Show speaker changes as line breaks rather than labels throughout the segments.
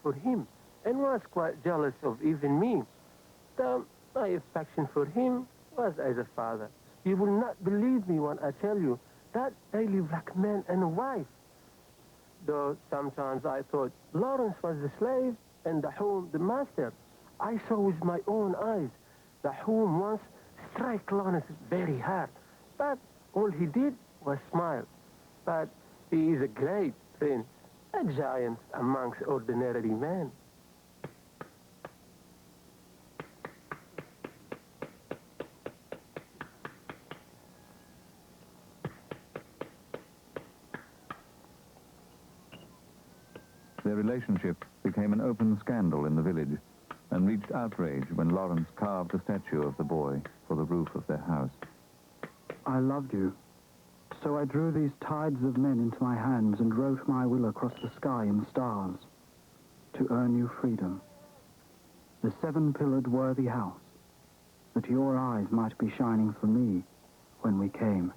for him and was quite jealous of even me. My affection for him was as a father. You will not believe me when I tell you that they live like man and a wife. Though sometimes I thought Lawrence was the slave and Dahum the master. I saw with my own eyes Dahum once strike Lawrence very hard, but all he did was smile. But he is a great prince, a giant amongst ordinary men.
Their relationship became an open scandal in the village and reached outrage when Lawrence carved a statue of the boy for the roof of their house.
I loved you, so I drew these tides of men into my hands and wrote my will across the sky in stars to earn you freedom. The seven-pillared worthy house, that your eyes might be shining for me when we came.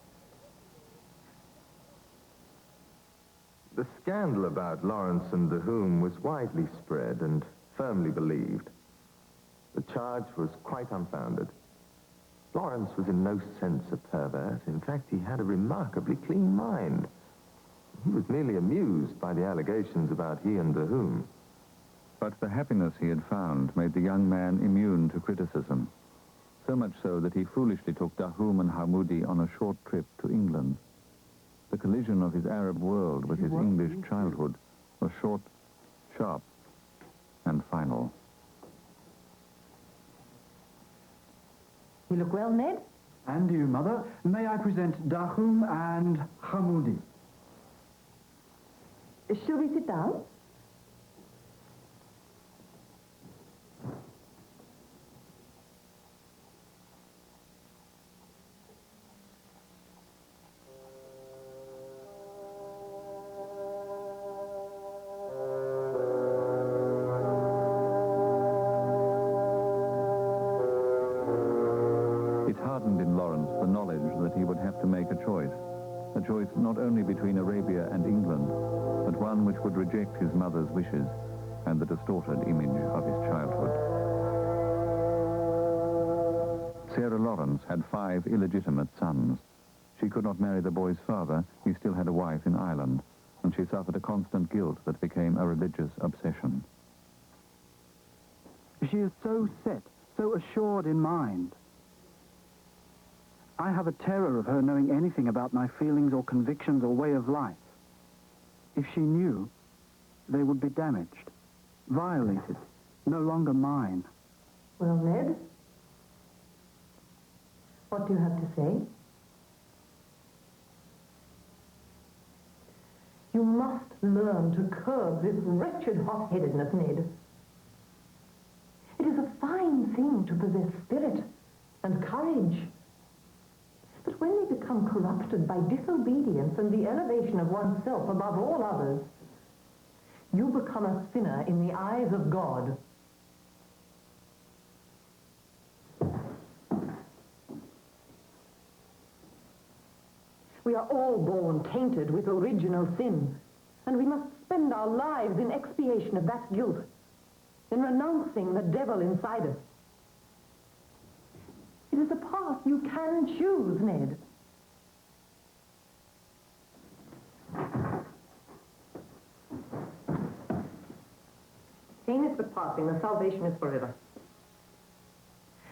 The scandal about Lawrence and Dahum was widely spread and firmly believed. The charge was quite unfounded. Lawrence was in no sense a pervert. In fact, he had a remarkably clean mind. He was merely amused by the allegations about he and Dahum.
But the happiness he had found made the young man immune to criticism, so much so that he foolishly took Dahum and Hamoudi on a short trip to England. The collision of his Arab world with his English childhood was short, sharp, and final.
You look well, Ned.
And you, Mother. May I present Dahum and Hamoudi?
Shall we sit down?
It hardened in Lawrence the knowledge that he would have to make a choice not only between Arabia and England, but one which would reject his mother's wishes and the distorted image of his childhood. Sarah Lawrence had 5 illegitimate sons. She could not marry the boy's father. He still had a wife in Ireland, and she suffered a constant guilt that became a religious obsession.
She is so set, so assured in mind. I have a terror of her knowing anything about my feelings or convictions or way of life. If she knew, they would be damaged, violated, no longer mine.
Well, Ned, what do you have to say? You must learn to curb this wretched hot-headedness, Ned. It is a fine thing to possess spirit and courage. But when they become corrupted by disobedience and the elevation of oneself above all others, you become a sinner in the eyes of God. We are all born tainted with original sin, and we must spend our lives in expiation of that guilt, in renouncing the devil inside us. It is a path you can choose, Ned. Pain is but passing, the salvation is forever.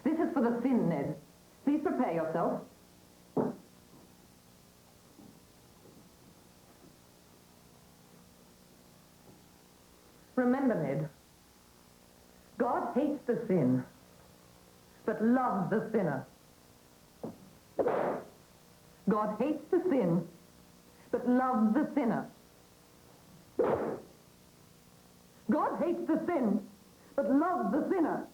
This is for the sin, Ned. Please prepare yourself. Remember, Ned, God hates the sin, but loves the sinner. God hates the sin, but loves the sinner. God hates the sin, but loves the sinner.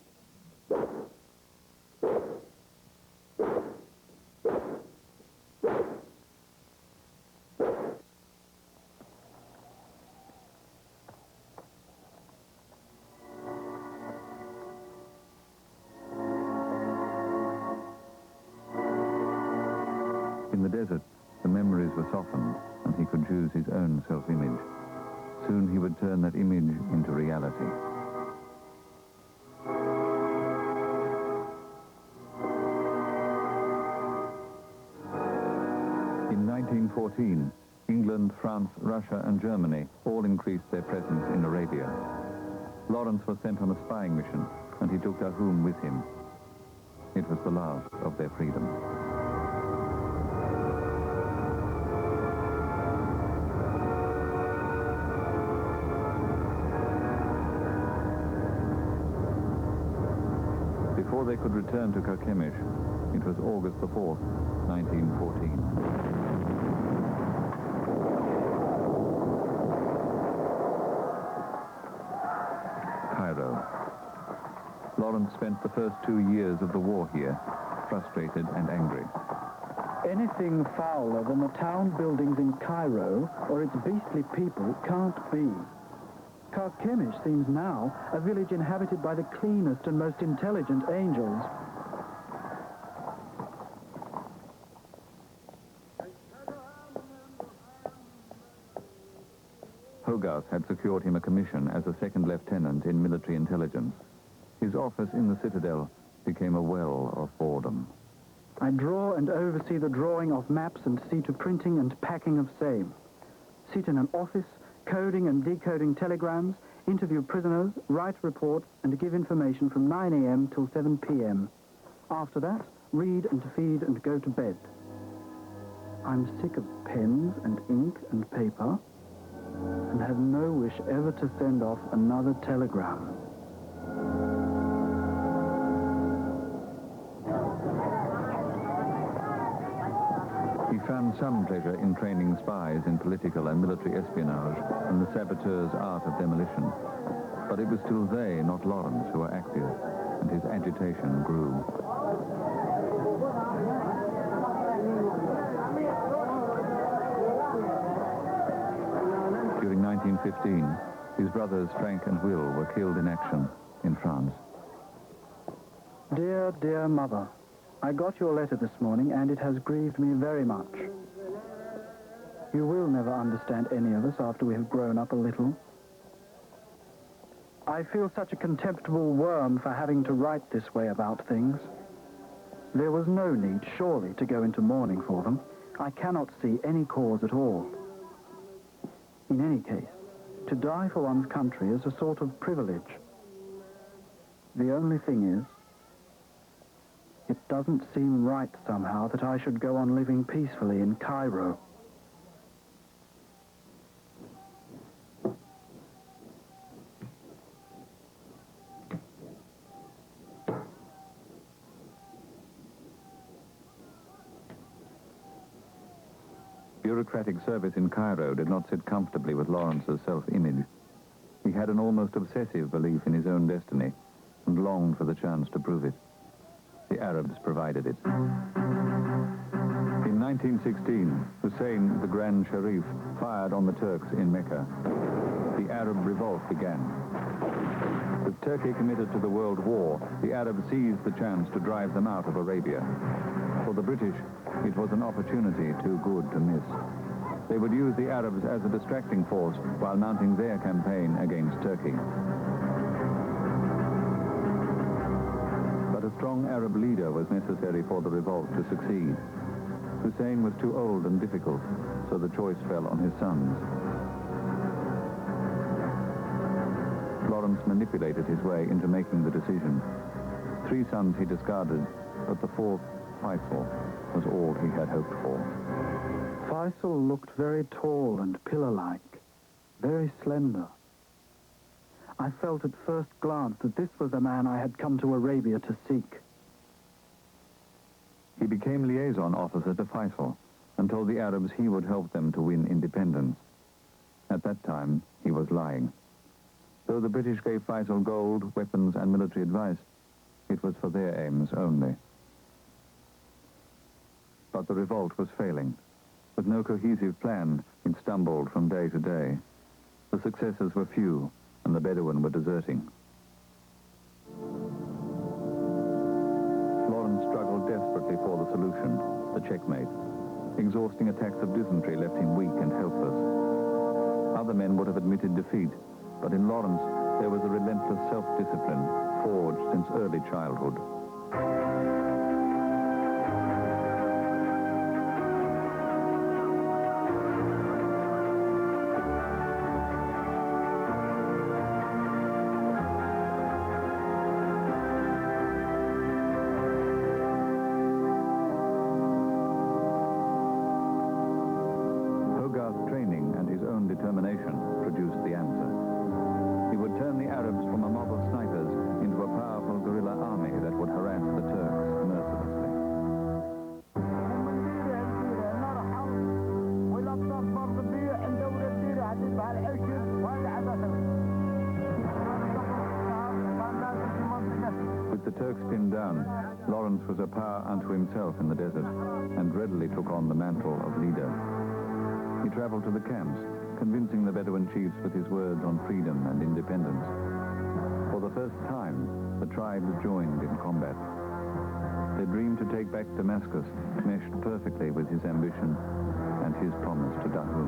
In the desert, the memories were softened, and he could choose his own self-image. Soon he would turn that image into reality. In 1914, England, France, Russia, and Germany all increased their presence in Arabia. Lawrence was sent on a spying mission, and he took Dahum with him. It was the last of their freedom. Before they could return to Carchemish, it was August the 4th, 1914. Cairo. Lawrence spent the first 2 years of the war here, frustrated and angry.
Anything fouler than the town buildings in Cairo or its beastly people can't be. Carchemish seems now a village inhabited by the cleanest and most intelligent angels.
Hogarth had secured him a commission as a second lieutenant in military intelligence. His office in the citadel became a well of boredom.
I draw and oversee the drawing of maps and see to printing and packing of same. Sit in an office, coding and decoding telegrams, interview prisoners, write reports, and give information from 9 a.m. till 7 p.m. After that, read and feed and go to bed. I'm sick of pens and ink and paper, and have no wish ever to send off another telegram.
He found some pleasure in training spies in political and military espionage and the saboteur's art of demolition. But it was still they, not Lawrence, who were active, and his agitation grew. During 1915, his brothers Frank and Will were killed in action in France.
Dear, dear mother, I got your letter this morning, and it has grieved me very much. You will never understand any of us after we have grown up a little. I feel such a contemptible worm for having to write this way about things. There was no need, surely, to go into mourning for them. I cannot see any cause at all. In any case, to die for one's country is a sort of privilege. The only thing is, it doesn't seem right somehow that I should go on living peacefully in Cairo.
Bureaucratic service in Cairo did not sit comfortably with Lawrence's self-image. He had an almost obsessive belief in his own destiny and longed for the chance to prove it. The Arabs provided it. In 1916, Hussein, the Grand Sharif, fired on the Turks in Mecca. The Arab Revolt began. With Turkey committed to the World War, the Arabs seized the chance to drive them out of Arabia. For the British, it was an opportunity too good to miss. They would use the Arabs as a distracting force while mounting their campaign against Turkey. But a strong Arab leader was necessary for the revolt to succeed. Hussein was too old and difficult, so the choice fell on his sons. Lawrence manipulated his way into making the decision. 3 sons he discarded, but the 4th, Faisal, was all he had hoped for.
Faisal looked very tall and pillar-like, very slender. I felt at first glance that this was the man I had come to Arabia to seek.
He became liaison officer to Faisal and told the Arabs he would help them to win independence. At that time, he was lying. Though the British gave Faisal gold, weapons, and military advice, it was for their aims only. But the revolt was failing. With no cohesive plan, it stumbled from day to day. The successors were few, and the Bedouin were deserting. Lawrence struggled desperately for the solution, the checkmate. Exhausting attacks of dysentery left him weak and helpless. Other men would have admitted defeat, but in Lawrence, there was a relentless self-discipline forged since early childhood. Determination produced the answer. He would turn the Arabs from a mob of snipers into a powerful guerrilla army that would harass the Turks mercilessly. With the Turks pinned down, Lawrence was a power unto himself in the desert and readily took on the mantle of leader. He traveled to the camps, convincing the Bedouin chiefs with his words on freedom and independence. For the first time, the tribes joined in combat. Their dream to take back Damascus meshed perfectly with his ambition and his promise to Dahum.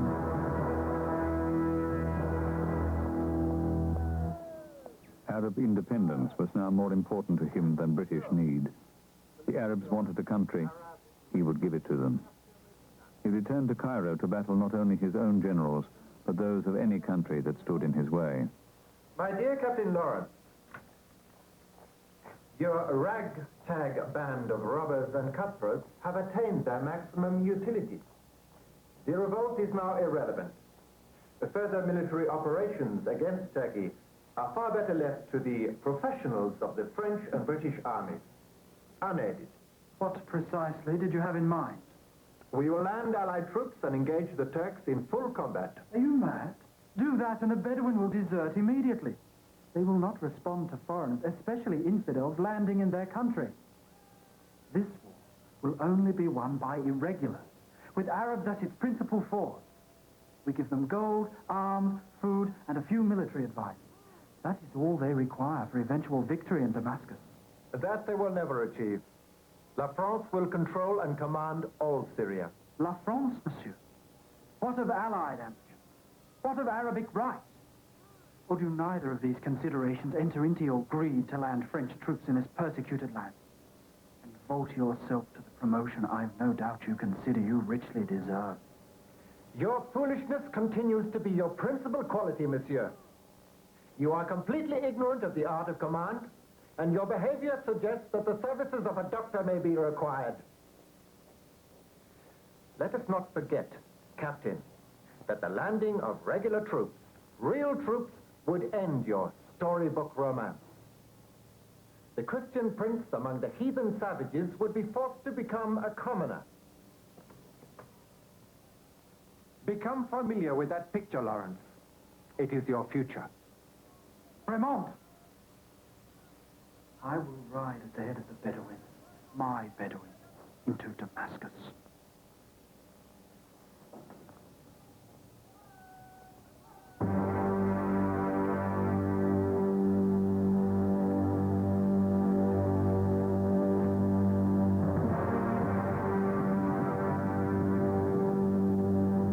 Arab independence was now more important to him than British need. The Arabs wanted a country, he would give it to them. He returned to Cairo to battle not only his own generals, but those of any country that stood in his way.
My dear Captain Lawrence, your ragtag band of robbers and cutthroats have attained their maximum utility. The revolt is now irrelevant. The further military operations against Turkey are far better left to the professionals of the French and British armies, unaided.
What precisely did you have in mind?
We will land Allied troops and engage the Turks in full combat.
Are you mad? Do that and the Bedouin will desert immediately. They will not respond to foreigners, especially infidels, landing in their country. This war will only be won by irregulars, with Arabs as its principal force. We give them gold, arms, food, and a few military advice. That is all they require for eventual victory in Damascus.
That they will never achieve. La France will control and command all Syria.
La France, monsieur? What of Allied ambition? What of Arabic rights? Or do neither of these considerations enter into your greed to land French troops in this persecuted land? And devote yourself to the promotion I've no doubt you consider you richly deserve.
Your foolishness continues to be your principal quality, monsieur. You are completely ignorant of the art of command, and your behavior suggests that the services of a doctor may be required. Let us not forget, Captain, that the landing of regular troops, real troops, would end your storybook romance. The Christian prince among the heathen savages would be forced to become a commoner. Become familiar with that picture, Lawrence. It is your future.
Revolt! I will ride at the head of the Bedouin, my Bedouin, into Damascus.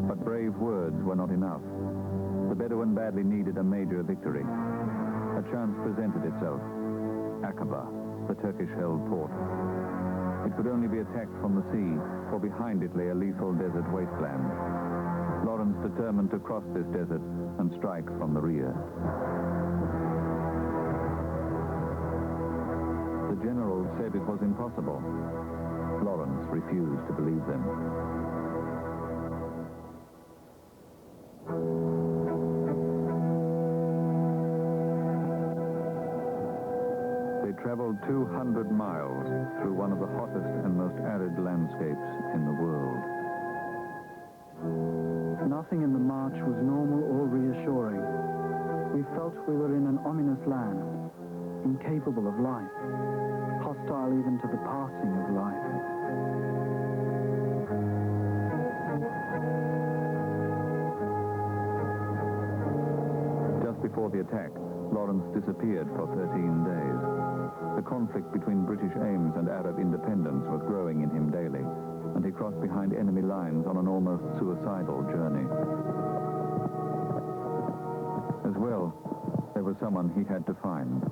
But brave words were not enough. The Bedouin badly needed a major victory. A chance presented itself. Akaba, the Turkish-held port. It could only be attacked from the sea, for behind it lay a lethal desert wasteland. Lawrence determined to cross this desert and strike from the rear. The generals said it was impossible. Lawrence refused to believe them. Traveled 200 miles through one of the hottest and most arid landscapes in the world.
Nothing in the march was normal or reassuring. We felt we were in an ominous land, incapable of life, hostile even to the passing of life.
Just before the attack, Lawrence disappeared for 13 days. The conflict between British aims and Arab independence was growing in him daily, and he crossed behind enemy lines on an almost suicidal journey. As well, there was someone he had to find.